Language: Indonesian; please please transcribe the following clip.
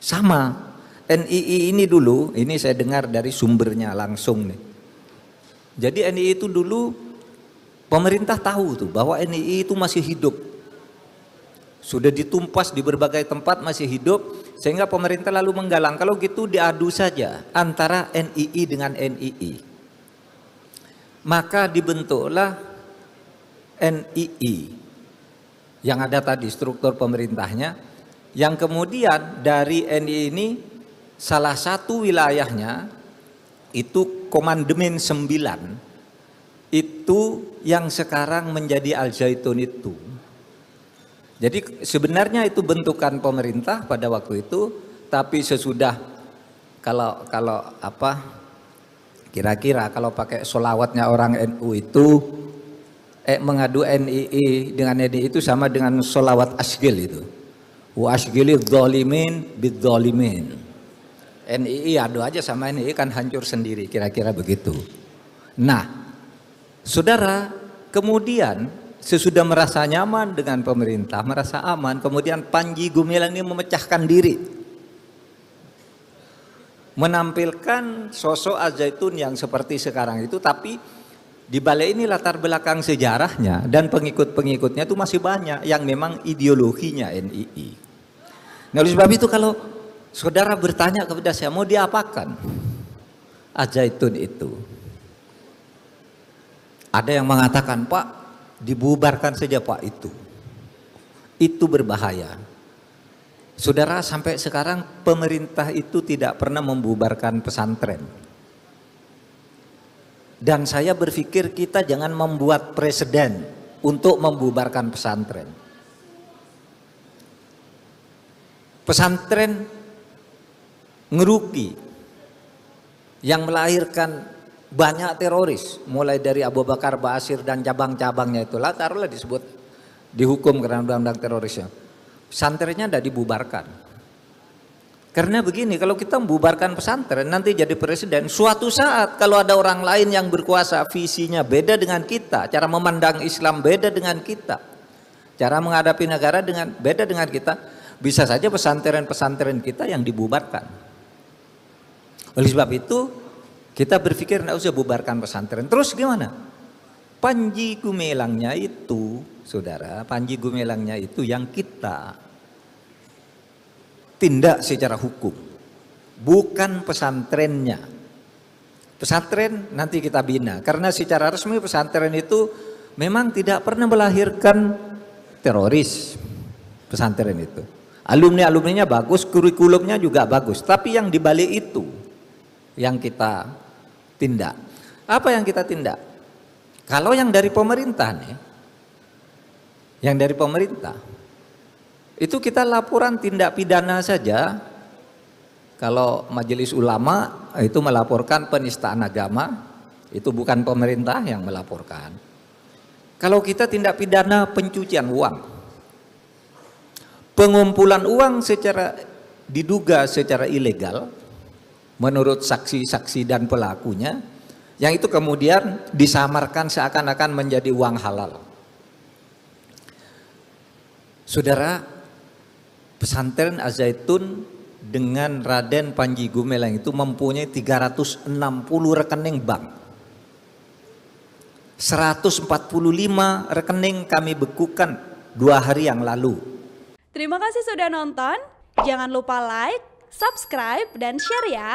Sama. NII ini dulu, ini saya dengar dari sumbernya langsung nih. Jadi NII itu dulu pemerintah tahu tuh bahwa NII itu masih hidup. Sudah ditumpas di berbagai tempat masih hidup, sehingga pemerintah lalu menggalang kalau gitu diadu saja antara NII dengan NII. Maka dibentuklah NII yang ada tadi struktur pemerintahnya, yang kemudian dari NII ini salah satu wilayahnya itu Komandemen 9 itu yang sekarang menjadi Al Zaitun itu. Jadi sebenarnya itu bentukan pemerintah pada waktu itu, tapi sesudah kalau apa kira-kira kalau pakai sholawatnya orang NU itu mengadu NII dengan NII itu sama dengan sholawat asgil itu. Wa asgilidz dzalimin bidzalimin. NII adu aja sama NII kan hancur sendiri, kira-kira begitu. Nah, saudara, kemudian sesudah merasa nyaman dengan pemerintah, merasa aman, kemudian Panji Gumilang ini memecahkan diri, menampilkan sosok Al Zaitun yang seperti sekarang itu, tapi di balik ini latar belakang sejarahnya dan pengikut-pengikutnya itu masih banyak yang memang ideologinya NII. Nah, oleh sebab itu kalau saudara bertanya kepada saya, mau diapakan Al Zaitun itu? Ada yang mengatakan, Pak, dibubarkan saja Pak itu. Itu berbahaya. Saudara, sampai sekarang pemerintah itu tidak pernah membubarkan pesantren. Dan saya berpikir kita jangan membuat presiden untuk membubarkan pesantren. Pesantren ngerugi yang melahirkan banyak teroris, mulai dari Abu Bakar Ba'asyir dan cabang-cabangnya itulah, taruhlah disebut dihukum karena undang-undang terorisnya. Pesantrennya tidak dibubarkan. Karena begini, kalau kita membubarkan pesantren nanti jadi presiden, suatu saat kalau ada orang lain yang berkuasa, visinya beda dengan kita, cara memandang Islam beda dengan kita, cara menghadapi negara beda dengan kita, bisa saja pesantren-pesantren kita yang dibubarkan. Oleh sebab itu kita berpikir tidak usah bubarkan pesantren. Terus gimana? Panji Gumilangnya itu, saudara, Panji Gumilangnya itu yang kita tindak secara hukum, bukan pesantrennya. Pesantren nanti kita bina, karena secara resmi pesantren itu memang tidak pernah melahirkan teroris. Pesantren itu alumni-alumninya bagus, kurikulumnya juga bagus, tapi yang dibalik itu yang kita tindak. Apa yang kita tindak? Kalau yang dari pemerintah nih, yang dari pemerintah itu kita laporan tindak pidana saja. Kalau majelis ulama itu melaporkan penistaan agama, itu bukan pemerintah yang melaporkan. Kalau kita tindak pidana pencucian uang, pengumpulan uang secara diduga secara ilegal menurut saksi-saksi dan pelakunya, yang itu kemudian disamarkan seakan-akan menjadi uang halal. Saudara, pesantren Al Zaitun dengan Raden Panji Gumilang itu mempunyai 360 rekening bank. 145 rekening kami bekukan 2 hari yang lalu. Terima kasih sudah nonton. Jangan lupa like, subscribe, dan share ya.